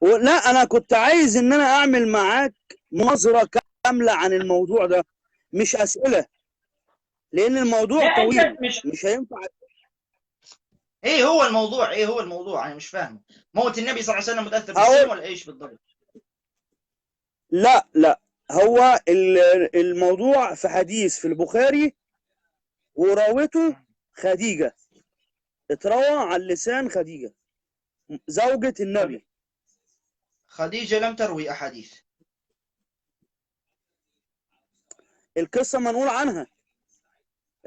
لا انا كنت عايز ان انا اعمل معاك مناظره كامله عن الموضوع ده، مش اسئله، لان لا الموضوع انت طويل مش. مش هينفع. ايه هو الموضوع؟ ايه هو الموضوع؟ انا مش فاهم. موت النبي صلى الله عليه وسلم متاثر بالسم هقول ولا ايش بالضبط؟ لا لا، هو الموضوع في حديث في البخاري، وراوته خديجه، اتروى على لسان خديجه زوجة النبي. خديجه لم تروي احاديث. القصه منقول عنها،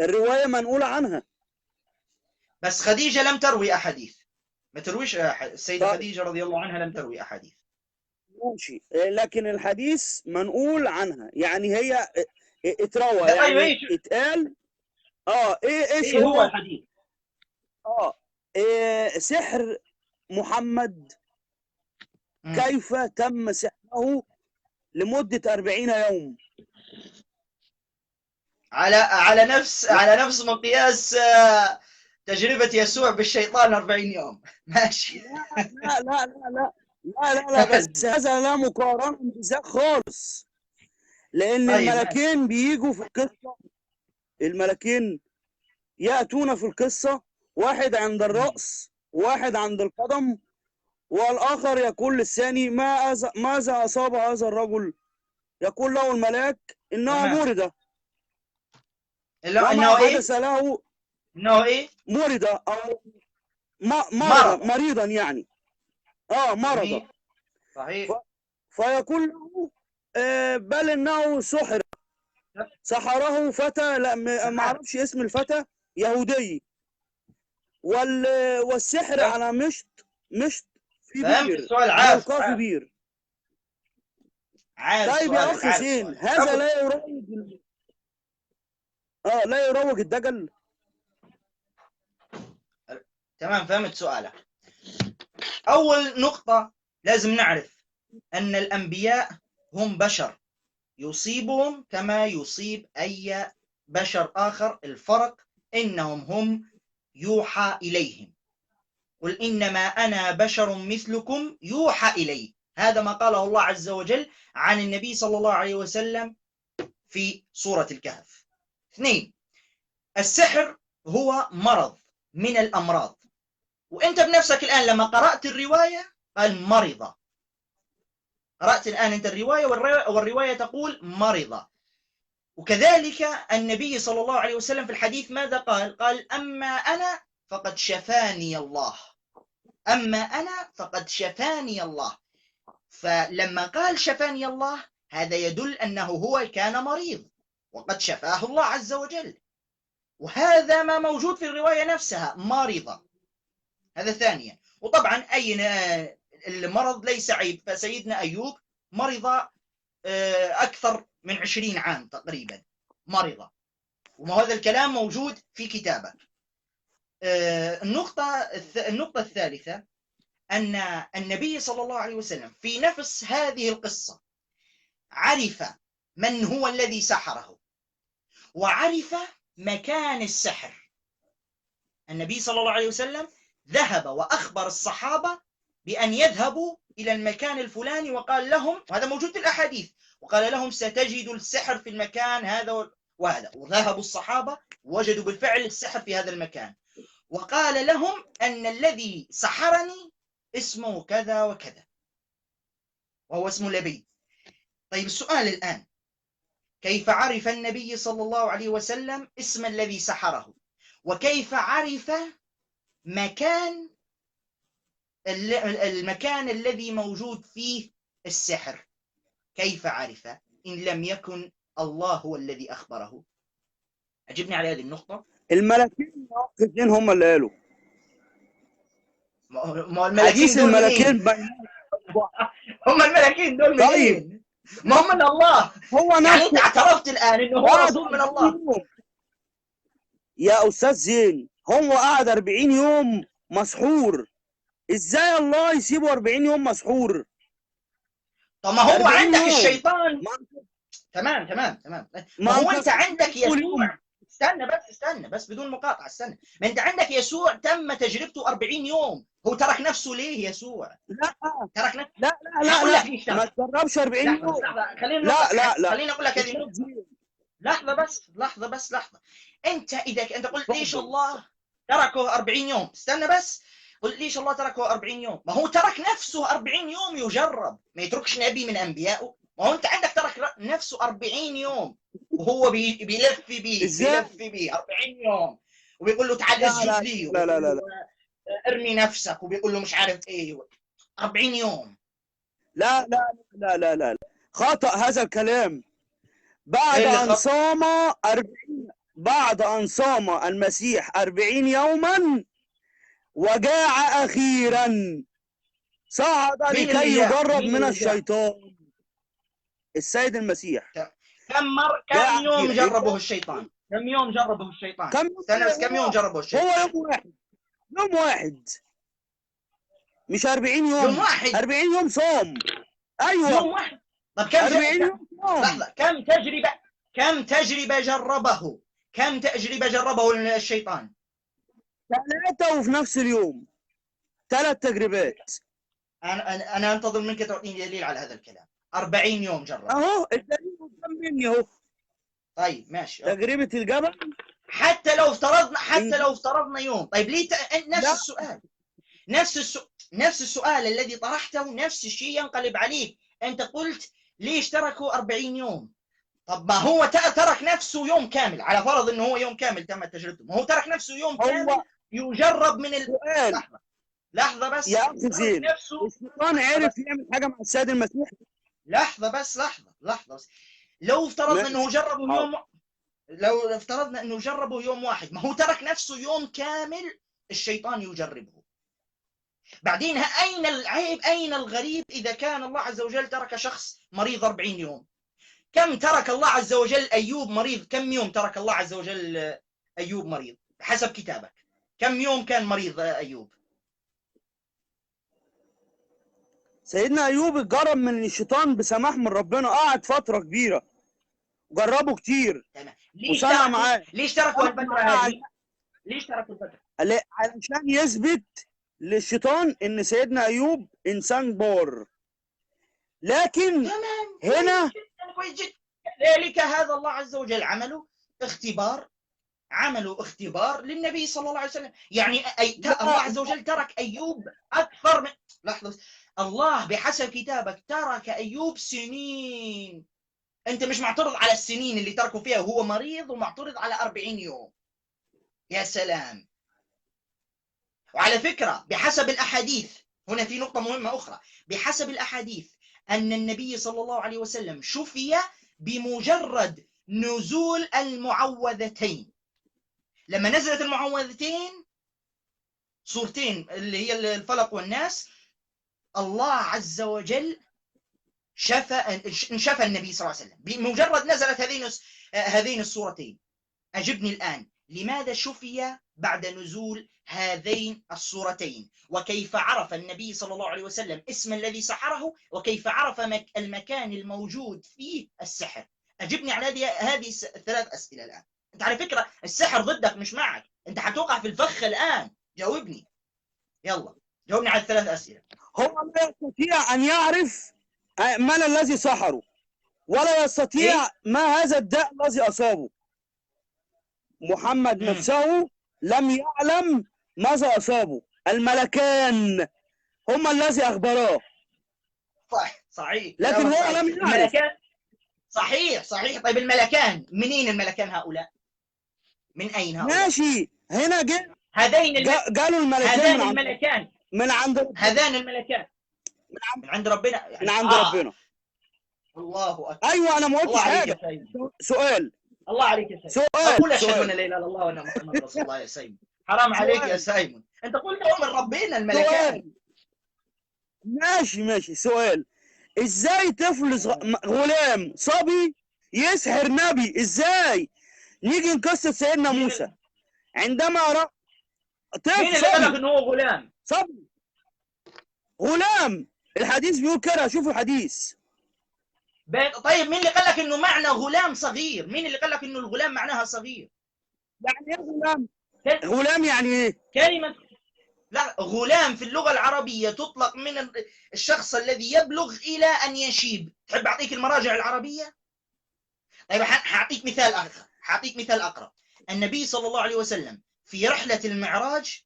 الروايه منقوله عنها. بس خديجه لم تروي احاديث. ما ترويش السيده طيب خديجه رضي الله عنها لم تروي احاديث. ماشي، لكن الحديث منقول عنها، يعني هي اتروى، لا طيب يعني ايش؟ اتقال. اه ايش ايه هو هو؟ الحديث؟ اه سحر محمد، مم. كيف تم سحره لمدة 40 يوم. على نفس مقياس تجربه يسوع بالشيطان 40 يوم. ماشي. لا لا لا لا لا لا لا، بس هذا لا مقارنة بذاك خالص، لأن طيب ماشي. الملكين بيجوا في القصة، الملكين يأتون في القصة، واحد عند مم. الرأس واحد عند القدم، والآخر يقول للثاني ماذا أصاب هذا الرجل؟ يقول له الملاك إنها تمام. مردة، وما انه ايه؟ حدث له. انه ايه؟ مردة أو مرض، مرض. مريضا يعني، مرض. جميل. صحيح. ف- فيقول له بل إنه سحره فتى، لا ما تمام. اعرفش اسم الفتى، يهودي، والسحر تمام. على مشط في فهمت بير، السؤال. عارف ملقاه في عارف بير. عارف طيب يا سؤالك، اخ عارف زين، سؤالك. هذا لا يروج لا يروج الدجل. تمام، فهمت سؤالك. أول نقطة لازم نعرف أن الأنبياء هم بشر، يصيبهم كما يصيب أي بشر آخر. الفرق إنهم هم يوحى إليهم. قل إنما أنا بشر مثلكم يوحى إلي. هذا ما قاله الله عز وجل عن النبي صلى الله عليه وسلم في سورة الكهف. اثنين، السحر هو مرض من الأمراض، وأنت بنفسك الآن لما قرأت الرواية قال مرضة. قرأت الآن أنت الرواية، والرواية تقول مرضة. وكذلك النبي صلى الله عليه وسلم في الحديث ماذا قال؟ قال أما أنا فقد شفاني الله. أما أنا فقد شفاني الله. فلما قال شفاني الله هذا يدل أنه هو كان مريض وقد شفاه الله عز وجل، وهذا ما موجود في الرواية نفسها، مرضة. هذا ثانيا. وطبعا أي المرض ليس عيب، فسيدنا أيوب مرض أكثر من 20 عام تقريبا مرض، وهذا الكلام موجود في كتابه. النقطة الثالثة أن النبي صلى الله عليه وسلم في نفس هذه القصة عرف من هو الذي سحره، وعرف مكان السحر. النبي صلى الله عليه وسلم ذهب وأخبر الصحابة بأن يذهبوا إلى المكان الفلاني، وقال لهم، وهذا موجود في الأحاديث، وقال لهم ستجد السحر في المكان هذا وهذا. وذهبوا الصحابة وجدوا بالفعل السحر في هذا المكان، وقال لهم أن الذي سحرني اسمه كذا وكذا، وهو اسمه لبيد. طيب السؤال الآن، كيف عرف النبي صلى الله عليه وسلم اسم الذي سحره؟ وكيف عرف مكان المكان الذي موجود فيه السحر؟ كيف عرف إن لم يكن الله هو الذي أخبره؟ أجبني على هذه النقطة. الملكين الاثنين هم اللي قالوا، ما الملكين حديث دول منين؟ الملكين بينهم. هم الملكين دول طيب منين؟ ما هم من الله. هو يعني أنت نفسه اعترفت الآن إنه هو قعد رسول من 40 الله. يوم يا استاذ زين، هو قعد 40 يوم مسحور، ازاي الله يسيبه 40 يوم مسحور؟ طب ما هو 40 عندك يوم الشيطان. ما تمام تمام تمام. ما ما هو أنت انتصرش عندك اول يوم. يسوع. استنى بس بدون مقاطعة، استنى. ما أنت عندك يسوع تم تجربته 40 يوم. هو ترك نفسه ليه يسوع؟ لا ترك نفسه. لا هقول لك لا ليش ما ترك. تجربش 40 لحظه بس، يوم. لحظه خليني لا لا لا خليني اقول لك هذه مش النقطه. كتير. لحظه. انت اذا انت قلت ليش اتفضل. الله تركه 40 يوم، استنى بس. قلت ليش الله تركه 40 يوم؟ ما هو ترك نفسه 40 يوم يجرب، ما يتركش نبي من انبيائه. ما هو انت عندك ترك نفسه 40 يوم وهو ازاي؟ بيلف بيه 40 يوم، وبيقول له تعال لا اسجد لا لي، لا لا وبيقول لا له لا ارمي نفسك، وبيقول له مش عارف ايه. 40 يوم. لا لا لا لا لا خطأ هذا الكلام. ايه بعد اللي أن خط؟ صام 40 بعد أن صام المسيح 40 يوما وجاع أخيرا صعد مين اللي لكي جاع؟ يجرب مين من اللي جاع؟ الشيطان. السيد المسيح كم جاع يوم أخيرا. جربه الشيطان؟ كم يوم جربه الشيطان؟ كم استنى بس، كم يوم هو جربه هو الشيطان؟ يوم واحد. يوم واحد مش 40 يوم يوم. واحد. 40 يوم صام. يوم أيوه واحد. طب كم 40 يوم صام. لحظة، كم تجربة جربه؟ كم تجربة جربه الشيطان؟ ثلاثة وفي نفس اليوم. 3 تجربات. أنا أنتظر منك تعطيني دليل على هذا الكلام. 40 يوم جربه. أهو الدليل قدام مني أهو. طيب ماشي، أوكي. تجربة الجبل. حتى لو افترضنا يوم. طيب ليه نفس لا السؤال. نفس السؤال الذي طرحته نفس الشيء ينقلب عليك. أنت قلت ليش تركوا 40 يوم؟ طب ما هو ترك نفسه يوم كامل، على فرض انه هو يوم كامل تمت تجربته، ما هو ترك نفسه يوم كامل هو يجرب من سؤال لحظة بس. يا أخي ترك زين. نفسه. الشيطان لحظة عرف بس يعمل حاجة مع السيد المسيح؟ لحظة بس. لو افترضنا انه ماشي جربه حاضر. يوم، لو افترضنا انه جربه يوم واحد، ما هو ترك نفسه يوم كامل الشيطان يجربه. بعدين اين العيب، اين الغريب اذا كان الله عز وجل ترك شخص مريض 40 يوم؟ كم ترك الله عز وجل أيوب مريض؟ كم يوم ترك الله عز وجل أيوب مريض حسب كتابك؟ كم يوم كان مريض أيوب؟ سيدنا أيوب اتجرب من الشيطان بسماح من ربنا، قعد فترة كبيرة جربه كتير تمام. وسمع معاه. ليش تركوا سمع الفترة معاه هذه؟ ليش تركوا الفترة؟ علشان يثبت للشيطان إن سيدنا أيوب إنسان بار. لكن تمام، هنا كويس جدا. ذلك هذا الله عز وجل عملوا اختبار للنبي صلى الله عليه وسلم. يعني الله عز وجل ترك أيوب أكثر من لحظة. الله بحسب كتابك ترك أيوب سنين. أنت مش معترض على السنين اللي تركوا فيها وهو مريض، ومعترض على 40 يوم. يا سلام. وعلى فكرة بحسب الأحاديث، هنا في نقطة مهمة أخرى، بحسب الأحاديث أن النبي صلى الله عليه وسلم شفي بمجرد نزول المعوذتين. لما نزلت المعوذتين، صورتين اللي هي الفلق والناس، الله عز وجل شفى النبي صلى الله عليه وسلم بمجرد نزلت هذين الصورتين. أجبني الآن، لماذا شفي بعد نزول هذين الصورتين؟ وكيف عرف النبي صلى الله عليه وسلم اسم الذي سحره؟ وكيف عرف المكان الموجود فيه السحر؟ أجبني على هذه 3 أسئلة الآن. أنت على فكرة السحر ضدك مش معك، أنت حتوقع في الفخ الآن. جاوبني، يلا جاوبني على 3 أسئلة. هو لا يستطيع أن يعرف من الذي سحره، ولا يستطيع إيه؟ ما هذا الداء الذي أصابه. محمد نفسه لم يعلم ماذا أصابه، الملكان هم الذي أخبراه. صحيح. لكن هو لم يعرف. الملكان صحيح. طيب الملكان منين؟ الملكان هؤلاء من أين هؤلاء؟ ماشي. هنا قالوا الملكان من عند ربنا. هذان الملكان من عند ربنا يعني. من عند ربنا. الله أكبر. أيوة أنا ما قلتش حاجة. سؤال. الله عليك يا سيمون. أقول أشهد أن لا إله إلا الله وأن محمد رسول الله. يا سيمون حرام عليك يا سيمون، أنت قلت من ربنا الملكان. ماشي. سؤال. إزاي طفل غلام صبي يسحر نبي؟ إزاي؟ نيجي نقصة سيدنا موسى عندما رأى طفل. مين اللي قال لك إنه هو غلام؟ صبي غلام. الحديث بيقول كده، شوفوا الحديث. طيب مين اللي قال لك انه معنى غلام صغير؟ مين اللي قال لك انه الغلام معناها صغير؟ يعني ايه غلام؟ غلام يعني ايه؟ لا، غلام في اللغة العربية تطلق من الشخص الذي يبلغ إلى أن يشيب. تحب أعطيك المراجع العربية؟ طيب حأعطيك مثال آخر، حأعطيك مثال أقرب. النبي صلى الله عليه وسلم في رحلة المعراج،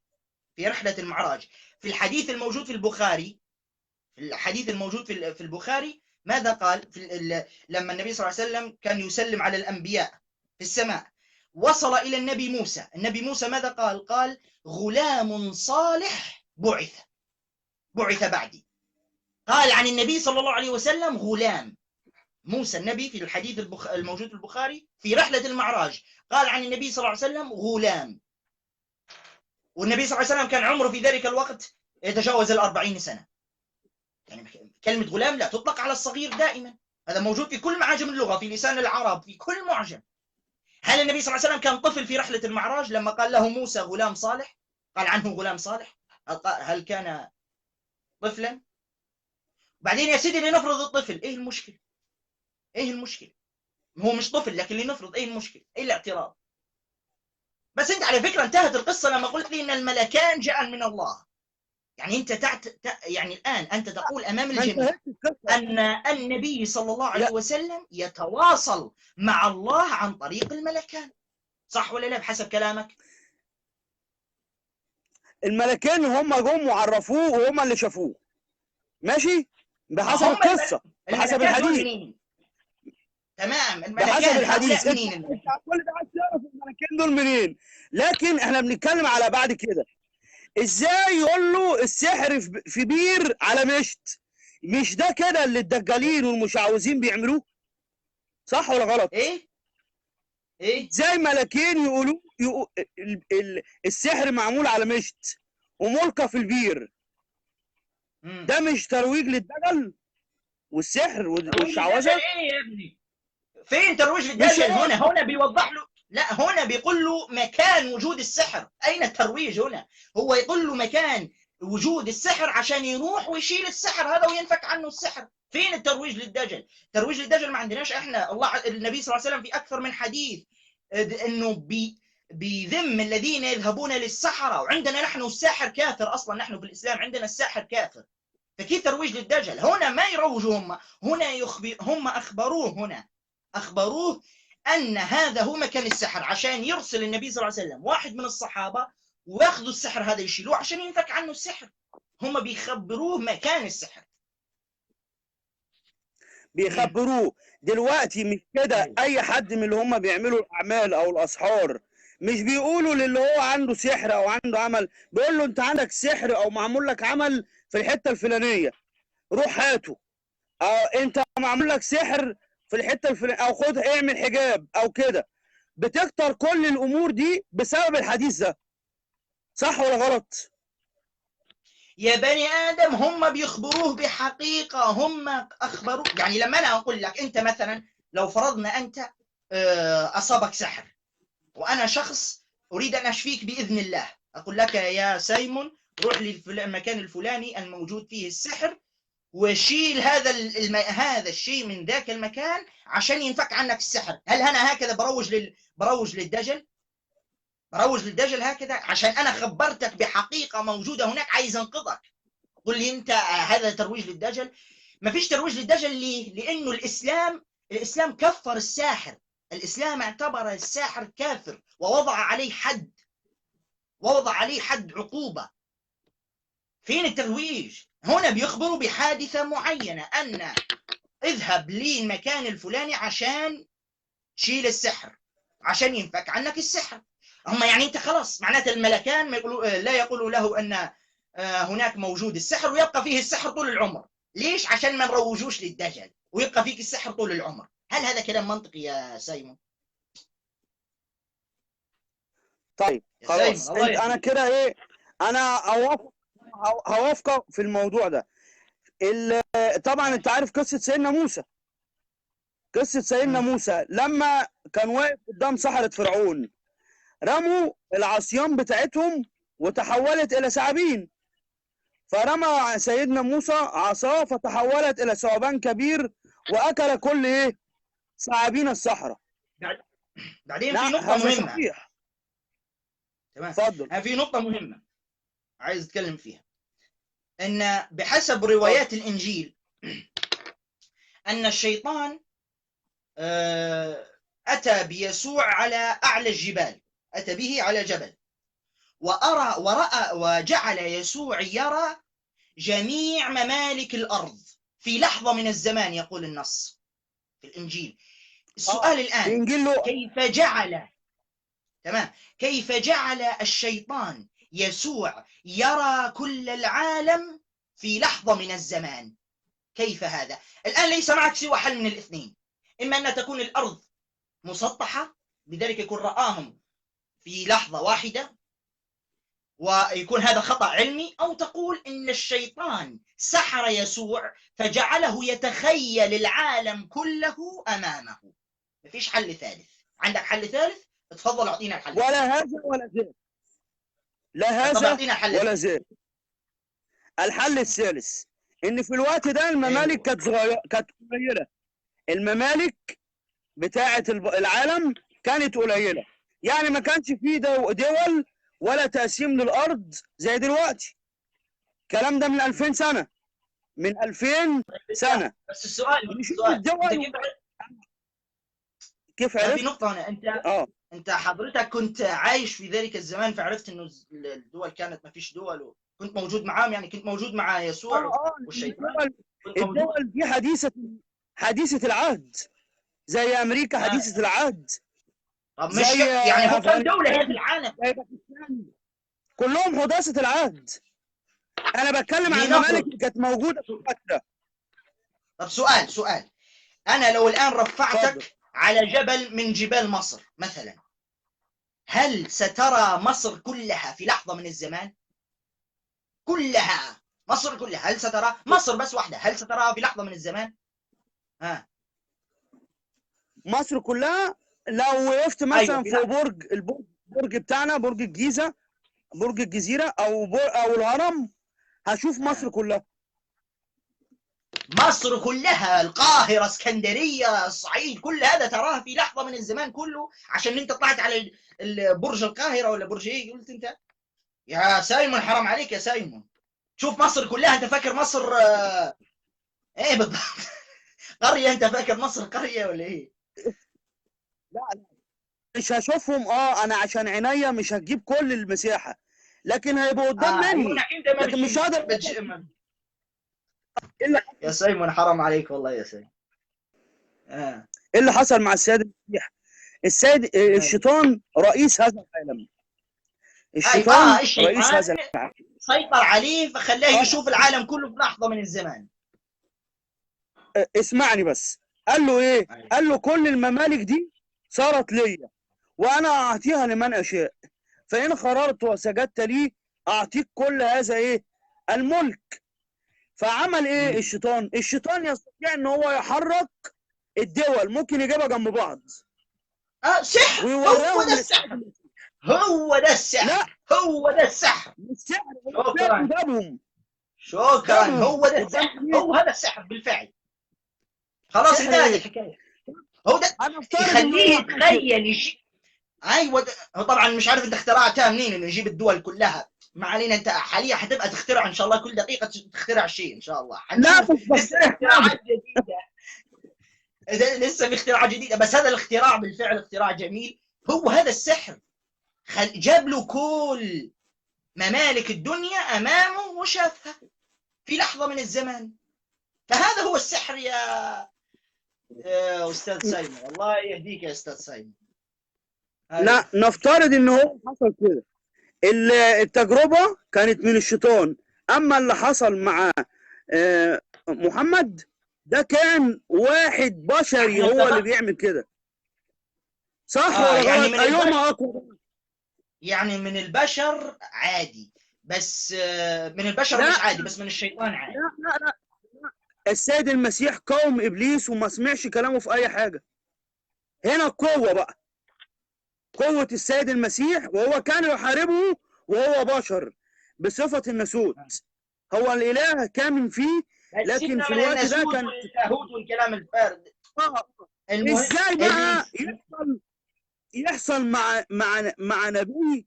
في الحديث الموجود في البخاري، في البخاري ماذا قال؟ لما النبي صلى الله عليه وسلم كان يسلم على الأنبياء في السماء، وصل إلى النبي موسى ماذا قال؟ قال: غلام صالح بعث بعدي. قال عن النبي صلى الله عليه وسلم غلام. موسى النبي في الحديث الموجود في البخاري في رحلة المعراج قال عن النبي صلى الله عليه وسلم غلام، والنبي صلى الله عليه وسلم كان عمره في ذلك الوقت يتجاوز 40 سنة. يعني كلمة غلام لا تطلق على الصغير دائما، هذا موجود في كل معاجم اللغة، في لسان العرب، في كل معجم. هل النبي صلى الله عليه وسلم كان طفل في رحلة المعراج لما قال له موسى غلام صالح؟ قال عنه غلام صالح؟ هل كان طفلا؟ بعدين يا سيدي لنفرض الطفل، ايه المشكلة؟ هو مش طفل لكن لنفرض، ايه المشكلة؟ ايه الاعتراض؟ بس انت على فكرة انتهت القصة لما قلت لي ان الملكان جاء من الله. يعني انت يعني الان انت تقول امام الجميع ان النبي صلى الله عليه وسلم يتواصل مع الله عن طريق الملكان، صح ولا لا بحسب كلامك؟ الملكين هم جم وعرفوه وهم اللي شافوه، ماشي، بحسب القصه، بحسب الحديث. تمام، بحسب الحديث منين؟ انت كل ده عايز تعرف الملكين دول منين، لكن احنا بنتكلم على بعد كده. ازاي يقول له السحر في بير على مشت؟ مش ده كده اللي الدجالين والمشعوذين بيعملوه؟ صح ولا غلط؟ ايه ازاي ملكين يقولوا السحر معمول على مشت وملقى في البير؟ ده مش ترويج للدجل والسحر والشعوذه؟ ايه يا ابني؟ فين ترويج للدجل؟ هنا بيوضح له، لا هنا بيقول له مكان وجود السحر. اين الترويج هنا؟ هو يقول له مكان وجود السحر عشان يروح ويشيل السحر هذا وينفك عنه السحر. فين الترويج للدجل؟ ترويج للدجل ما عندناش احنا. النبي صلى الله عليه وسلم في اكثر من حديث انه بذم الذين يذهبون للسحرة، وعندنا نحن الساحر كافر. اصلا نحن في الاسلام عندنا الساحر كافر، فكيف ترويج للدجل؟ هنا ما يروجوا هنا هم أخبروه أن هذا هو مكان السحر، عشان يرسل النبي صلى الله عليه وسلم واحد من الصحابة وياخذوا السحر هذا يشيلوه عشان ينفك عنه السحر. هم بيخبروه مكان السحر، بيخبروه. دلوقتي مش كده اي حد من اللي هم بيعملوا الاعمال او الاسحار مش بيقولوا للي هو عنده سحر او عنده عمل، بيقول له انت عندك سحر او معمول لك عمل في الحته الفلانيه، روح هاته. انت معمول لك سحر في الحته الفلانيه، او خد اعمل حجاب او كده. بتكتر كل الامور دي بسبب الحديث ده، صح ولا غلط؟ يا بني آدم هم بيخبروه بحقيقة، هم أخبروه. يعني لما أنا أقول لك أنت مثلا، لو فرضنا أنت أصابك سحر وأنا شخص أريد أن أشفيك بإذن الله، أقول لك يا سايمون روح للمكان الفلاني الموجود فيه السحر وشيل هذا الشيء من ذاك المكان عشان ينفك عنك السحر. هل أنا هكذا بروج للدجل؟ بروج للدجل هكذا عشان أنا خبرتك بحقيقة موجودة هناك عايز أنقذك. قل لي أنت هذا ترويج للدجل؟ ما فيش ترويج للدجل. ليه؟ لأنه الإسلام كفر الساحر. الإسلام اعتبر الساحر كافر ووضع عليه حد عقوبة. فين الترويج؟ هنا بيخبروا بحادثة معينة، أن اذهب للمكان الفلاني عشان شيل السحر، عشان ينفك عنك السحر. هم يعني انت خلاص معناته الملكان ما لا يقولوا له ان هناك موجود السحر ويبقى فيه السحر طول العمر. ليش؟ عشان ما نروجوش للدجل ويبقى فيك السحر طول العمر. هل هذا كلام منطقي يا سايمون؟ طيب خلاص، انا كده ايه، انا هوافقك في الموضوع ده. طبعا انت عارف قصه سيدنا موسى لما كان واقف قدام سحرة فرعون، رموا العصيان بتاعتهم وتحولت الى ثعابين، فرمى سيدنا موسى عصاه فتحولت الى ثعبان كبير واكل كل ايه ثعابين الصحراء. بعدين في نقطه مهمه. صحيح. تمام، اتفضل. في نقطه مهمه. عايز اتكلم فيها، ان بحسب روايات الانجيل ان الشيطان اتى بيسوع على اعلى الجبال، اتى به على جبل، ورأى وجعل يسوع يرى جميع ممالك الارض في لحظة من الزمان، يقول النص في الانجيل. السؤال في الان، انجيل لوقا. كيف جعل الشيطان يسوع يرى كل العالم في لحظة من الزمان؟ كيف هذا؟ الآن ليس معك سوى حل من الاثنين، إما أن تكون الأرض مسطحة بذلك يكون رآهم في لحظة واحدة ويكون هذا خطأ علمي، أو تقول إن الشيطان سحر يسوع فجعله يتخيل العالم كله أمامه. ما فيش حل ثالث. عندك حل ثالث؟ تفضل أعطينا الحل. ولا هذا ولا ذاك، لا هذا ولا ذاك. الحل الثالث ان في الوقت ده الممالك كانت صغيره، كانت قليله. الممالك بتاعه العالم كانت قليله، يعني ما كانش فيه دول ولا تقسيم للارض زي دلوقتي. الكلام ده من 2000 سنه، من 2000 سنه. بس السؤال الدول كيف عرفت؟ في نقطه هنا، انت حضرتك كنت عايش في ذلك الزمان فعرفت انه الدول كانت ما فيش دول، وكنت موجود معاهم، يعني كنت موجود مع يسوع والشيطان. الدول دي حديثه العهد، زي امريكا حديثه العهد. طب مش يعني هو كم دوله هي في العالم؟ كلهم حداثه العهد. انا بتكلم عن الممالك اللي كانت موجوده في الوقت ده. طب سؤال، انا لو الان رفعتك على جبل من جبال مصر مثلا، هل سترى مصر كلها في لحظة من الزمان؟ كلها، مصر كلها، هل سترى مصر بس واحدة، هل ستراها في لحظة من الزمان؟ مصر كلها لو وقفت مثلا أيوة فوق البرج بتاعنا، برج الجيزة، برج الجزيرة او الهرم، هشوف مصر كلها. مصر كلها، القاهرة، اسكندرية، الصعيد، كل هذا تراها في لحظة من الزمان كله، عشان انت طلعت على برج القاهرة ولا برج ايه قلت انت؟ يا سايمون حرام عليك يا سايمون. شوف مصر كلها، انت فاكر مصر ايه بالضبط؟ قرية؟ انت فاكر مصر قرية ولا ايه؟ لا مش هشوفهم. انا عشان عينيا مش هتجيب كل المساحة، لكن هيبقوا قدام مني، لكن مش هقدر. يا سايمون حرام عليك والله يا سايمون. ايه اللي حصل مع السيد المسيح؟ الشيطان رئيس هذا العالم. الشيطان رئيس هذا العالم، سيطر عليه فخلاه يشوف العالم كله في لحظة من الزمان. اسمعني بس، قال له ايه؟ قال له كل الممالك دي صارت ليا وانا اعطيها لمن اشاء، فان خررت وسجدت لي اعطيك كل هذا ايه؟ الملك. فعمل ايه الشيطان؟ الشيطان يستطيع ان هو يحرك الدول، ممكن يجيبها جنب بعض. سحر، هو ده السحر، هو ده السحر. لا هو ده السحر، شكرا، هو ده السحر، هو هذا السحر بالفعل. خلاص انتهت الحكايه. هو ده يخليه يتخيل ايوه هو طبعا مش عارف انت اخترعتها منين انه يجيب الدول كلها. ما علينا، انت حاليا حتبقى تخترع ان شاء الله، كل دقيقه تخترع شيء ان شاء الله. حنشوف لسه اختراعات جديده، لسه في اختراعات جديده، بس هذا الاختراع بالفعل اختراع جميل. هو هذا السحر، جاب له كل ممالك الدنيا امامه وشافها في لحظه من الزمان. فهذا هو السحر يا استاذ سايمون، الله يهديك يا استاذ سايمون. لا نفترض ان هو حصل كده، التجربه كانت من الشيطان، اما اللي حصل مع محمد ده كان واحد بشري هو اللي بيعمل كده. صح ولا يعني غلط؟ ايهما اقوى؟ يعني من البشر عادي، بس من البشر مش عادي، بس من الشيطان عادي. لا السيد المسيح قاوم ابليس وما سمعش كلامه في اي حاجه. هنا القوه بقى، قوه السيد المسيح، وهو كان يحاربه وهو بشر بصفه الناسوت. هو الاله كامن فيه، لكن في الوقت ده كان اللاهوت والكلام الفارغ. ازاي بقى يحصل مع نبي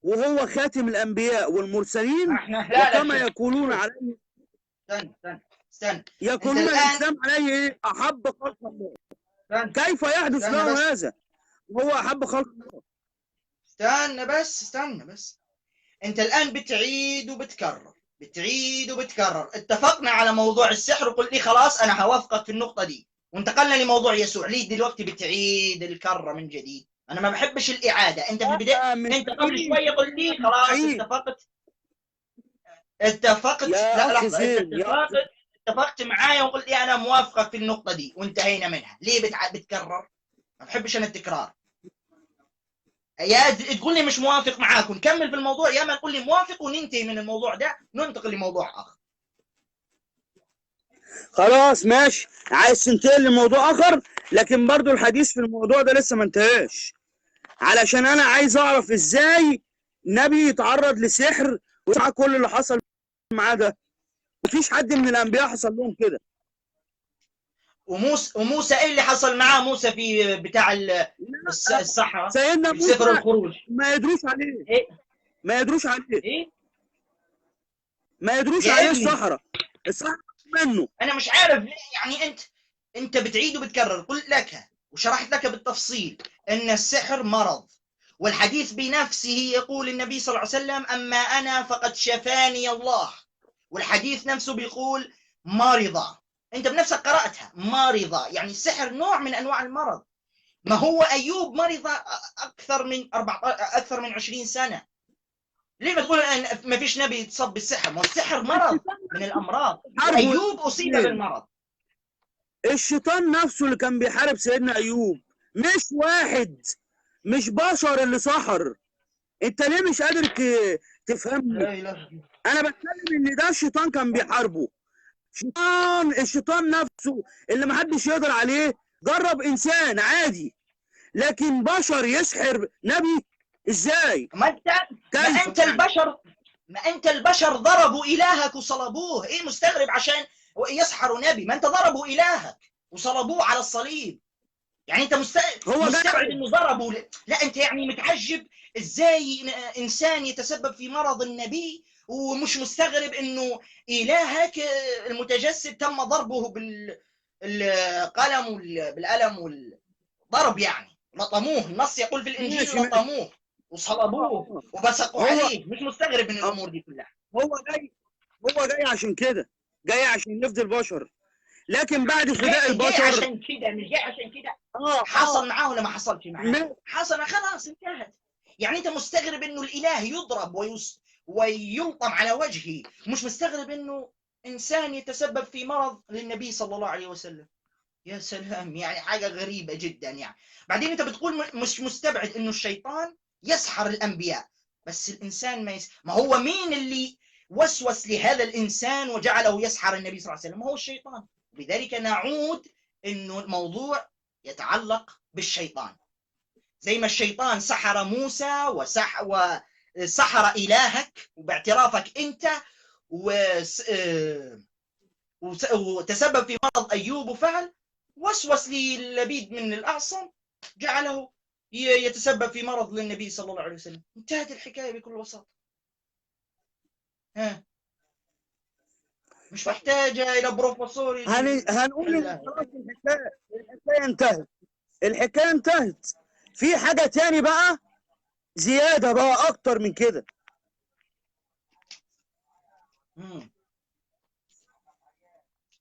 وهو خاتم الانبياء والمرسلين، احنا لا وكما شوف يقولون عليه، استنى انت يقولون الان الاسلام عليه ايه؟ احب خلق الله. استنى كيف يحدث استنى بس له هذا وهو احب خلق الله؟ استنى بس انت الان بتعيد وبتكرر اتفقنا على موضوع السحر وقلت لي خلاص انا هوافقك في النقطه دي، وانتقلنا لموضوع يسوع. ليه دلوقتي بتعيد الكره من جديد؟ انا ما بحبش الاعاده. انت في البدايه مش انت قبل بعيد، شويه قلت لي مش خلاص بعيد اتفقت يا لا اخ لحظه، انت زين، يا اخ زين. اتفقت معايا وقلت لي انا موافقك في النقطه دي وانتهينا منها. ليه بتكرر؟ ما بحبش انا التكرار. يا تقول لي مش موافق معاك ونكمل في الموضوع، يا ما تقول لي موافق وننتهي من الموضوع ده ننتقل لموضوع اخر. خلاص ماشي، عايز تنتقل لموضوع اخر، لكن برضو الحديث في الموضوع ده لسه ما انتهاش، علشان انا عايز اعرف ازاي نبي يتعرض لسحر ومع كل اللي حصل معاه ده. مفيش حد من الانبياء حصل لهم كده. وموسى ايه اللي حصل معاه؟ موسى في بتاع الصحراء سيدنا في سفر موسى الخروج ما يدروش عليه، ايه ما يدروش عليه، ايه ما يدروش يا عليه ابني؟ الصحراء منه. انا مش عارف ليه يعني انت بتعيد وبتكرر. قلت لك وشرحت لك بالتفصيل ان السحر مرض، والحديث بنفسه يقول النبي صلى الله عليه وسلم اما انا فقد شفاني الله، والحديث نفسه بيقول مرضى. انت بنفسك قرأتها مرضى، يعني السحر نوع من انواع المرض. ما هو ايوب مرض اكثر من 20 سنه. ليه ما تقول ما فيش نبي يتصاب بالسحر؟ ما هو السحر مرض من الامراض، حاربوا وايوب اصيب بالمرض. الشيطان نفسه اللي كان بيحارب سيدنا ايوب، مش واحد، مش بشر اللي سحر. انت ليه مش قادر تفهمني؟ لا اله انا بتكلم ان ده الشيطان كان بيحاربه. الشيطان نفسه اللي محدش يقدر عليه جرب انسان عادي، لكن بشر يسحر نبي ازاي؟ ما كيف انت يعني؟ البشر، ما انت البشر ضربوا الهك وصلبوه. ايه مستغرب عشان يسحروا نبي؟ ما انت ضربوا الهك وصلبوه على الصليب. يعني انت هو مستبعد جاي. انه ضربوا لا انت يعني متعجب ازاي انسان يتسبب في مرض النبي ومش مستغرب انه الهك المتجسد تم ضربه بالقلم بالقلم والضرب. يعني لطموه، النص يقول في الانجيل ماشي ماشي. لطموه وصلبوه وبصقوا هو عليه. مش مستغرب من الامور دي كلها. هو جاي، هو جاي عشان كده، جاي عشان يفدي البشر، لكن بعد فداء جاي البشر. عشان كده، مش جاي عشان كده. اه حصل معاه ولا ما حصلش معاه؟ ما- حصل، خلاص انتهت. يعني انت مستغرب انه الاله يضرب ويلطم على وجهه، مش مستغرب انه انسان يتسبب في مرض للنبي صلى الله عليه وسلم. يا سلام، يعني حاجه غريبه جدا. يعني بعدين انت بتقول مش مستبعد انه الشيطان يسحر الانبياء، بس الانسان ما هو مين اللي وسوس لهذا الانسان وجعله يسحر النبي صلى الله عليه وسلم؟ هو الشيطان. لذلك نعود انه الموضوع يتعلق بالشيطان. زي ما الشيطان سحر موسى وسحر إلهك وباعترافك أنت وتسبب في مرض أيوب وفعل، وسوس للبيد من الأعصم جعله يتسبب في مرض للنبي صلى الله عليه وسلم. انتهت الحكاية بكل بساطة. مش محتاجة إلى بروفيسور هنقول ان خلاص الحكايه انتهت، الحكايه انتهت. في حاجه تاني بقى زياده بقى اكتر من كده.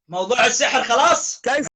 موضوع السحر خلاص. كيف